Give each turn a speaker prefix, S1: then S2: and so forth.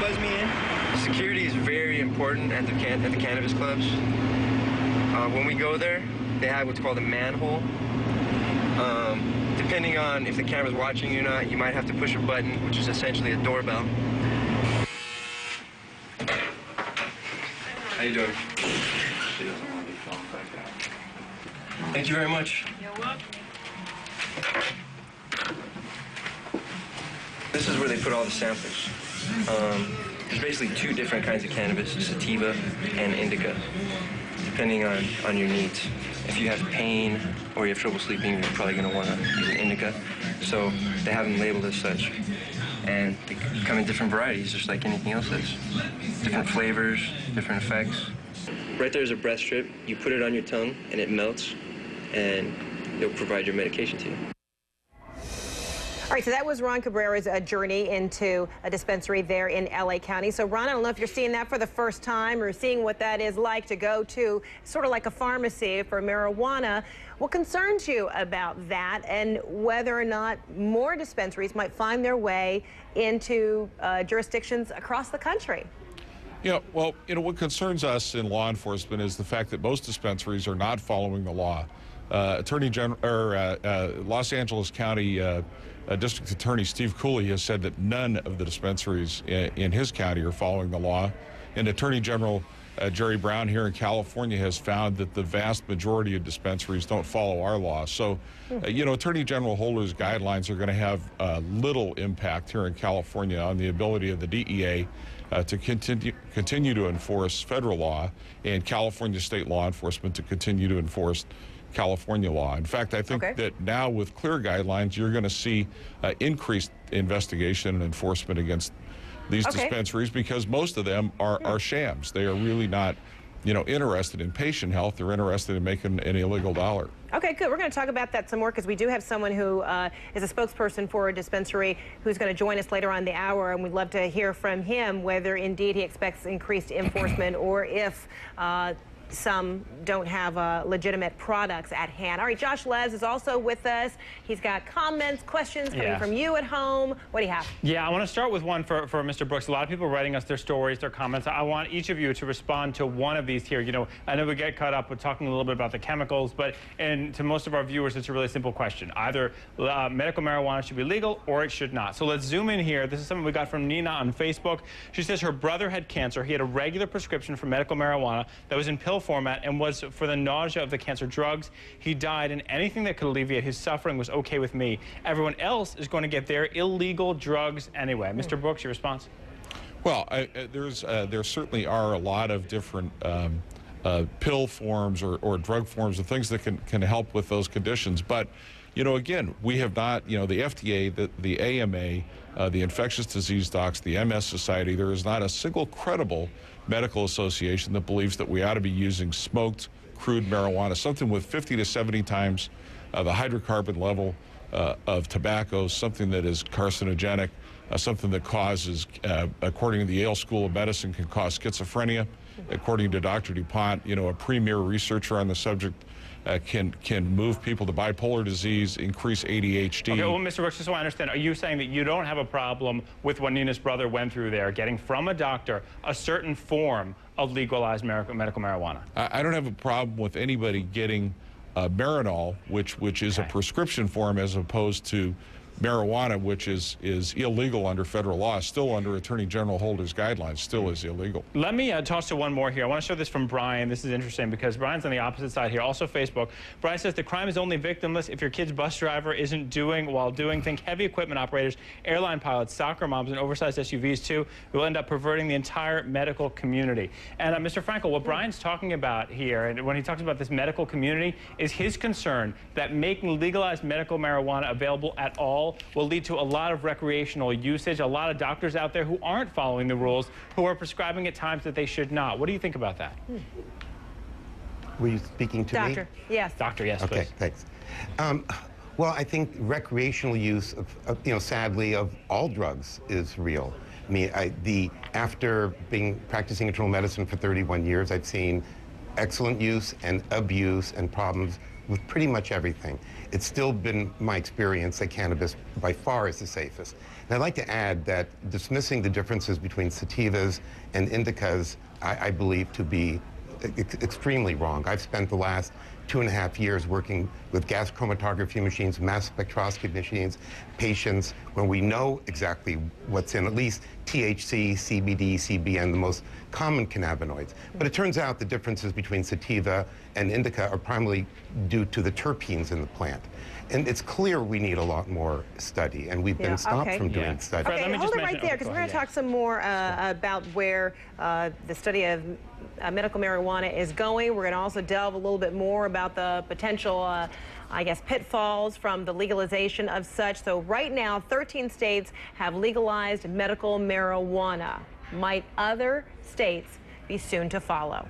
S1: buzz me in. Security is very important at the cannabis clubs. When we go there, they have what's called a manhole. Depending on if the camera's watching you or not, you might have to push a button, which is essentially a doorbell. How you doing? Thank you very much.
S2: You're welcome.
S1: This is where they put all the samples. There's basically two different kinds of cannabis, sativa and indica, depending on your needs. If you have pain or you have trouble sleeping, you're probably going to want to use an indica. So they have them labeled as such. And they come in different varieties, just like anything else is. Different flavors, different effects. Right there's a breath strip. You put it on your tongue and it melts, and it'll provide your medication to you.
S3: All right, so that was Ron Cabrera's journey into a dispensary there in LA County. So Ron, I don't know if you're seeing that for the first time or seeing what that is like to go to sort of like a pharmacy for marijuana. What concerns you about that, and whether or not more dispensaries might find their way into jurisdictions across the country?
S4: Yeah, well, what concerns us in law enforcement is the fact that most dispensaries are not following the law. Attorney General, Los Angeles County District Attorney Steve Cooley has said that none of the dispensaries in his county are following the law. And Attorney General Jerry Brown here in California has found that the vast majority of dispensaries don't follow our law. So, Attorney General Holder's guidelines are going to have little impact here in California on the ability of the DEA to continue to enforce federal law and California state law enforcement to continue to enforce California law. In fact, I think that now with clear guidelines, you're going to see increased investigation and enforcement against these dispensaries, because most of them are shams. They are really not, interested in patient health. They're interested in making an illegal dollar.
S3: Okay, good. We're going to talk about that some more, because we do have someone who is a spokesperson for a dispensary who's going to join us later on in the hour, and we'd love to hear from him whether indeed he expects increased enforcement or if some don't have legitimate products at hand. All right, Josh Les is also with us. He's got comments, questions coming from you at home. What do you have?
S5: Yeah, I want to start with one for Mr. Brooks. A lot of people are writing us their stories, their comments. I want each of you to respond to one of these here. I know we get caught up with talking a little bit about the chemicals, and to most of our viewers, it's a really simple question. Either medical marijuana should be legal or it should not. So let's zoom in here. This is something we got from Nina on Facebook. She says her brother had cancer. He had a regular prescription for medical marijuana that was in pill format and was for the nausea of the cancer drugs. He died, and anything that could alleviate his suffering was okay with me. Everyone else is going to get their illegal drugs anyway. Mr. Brooks, your response?
S4: Well, there certainly are a lot of different pill forms or drug forms of things that can help with those conditions. But, again, we have not, the FDA, the AMA, the Infectious Disease Docs, the MS Society, there is not a single credible medical association that believes that we ought to be using smoked, crude marijuana, something with 50 to 70 times the hydrocarbon level of tobacco, something that is carcinogenic, something that causes, according to the Yale School of Medicine, can cause schizophrenia. According to Dr. DuPont, a premier researcher on the subject, can move people to bipolar disease, increase ADHD.
S5: Okay, well, Mr. Brooks, just so I understand, are you saying that you don't have a problem with what Nina's brother went through there, getting from a doctor a certain form of legalized medical marijuana?
S4: I don't have a problem with anybody getting Marinol, which is a prescription form, as opposed to marijuana, which is illegal under federal law, still under Attorney General Holder's guidelines, still is illegal.
S5: Let me toss to one more here. I want to show this from Brian. This is interesting because Brian's on the opposite side here, also Facebook. Brian says the crime is only victimless if your kid's bus driver isn't doing, think heavy equipment operators, airline pilots, soccer moms, and oversized SUVs too. We'll end up perverting the entire medical community. And Mr. Frankel, what Brian's talking about here, and when he talks about this medical community, is his concern that making legalized medical marijuana available at all will lead to a lot of recreational usage, a lot of doctors out there who aren't following the rules, who are prescribing at times that they should not. What do you think about that?
S6: Were you speaking to me?
S3: Doctor, yes.
S5: Doctor, yes,
S6: okay,
S5: please.
S6: Thanks. Well, I think recreational use of sadly, of all drugs is real. I mean, after practicing internal medicine for 31 years, I've seen excellent use and abuse and problems with pretty much everything, it's still been my experience that cannabis by far is the safest. And I'd like to add that dismissing the differences between sativas and indicas, I believe to be extremely wrong. I've spent the last 2.5 years working with gas chromatography machines, mass spectroscopy machines, patients, when we know exactly what's in at least THC, CBD, CBN, the most common cannabinoids. But it turns out the differences between sativa and indica are primarily due to the terpenes in the plant. And it's clear we need a lot more study, and we've been stopped from doing study.
S5: Fred,
S3: Okay, hold it right there, because we're going to talk some more about where the study of medical marijuana is going. We're going to also delve a little bit more about the potential, I guess, pitfalls from the legalization of such. So right now, 13 states have legalized medical marijuana. Might other states be soon to follow?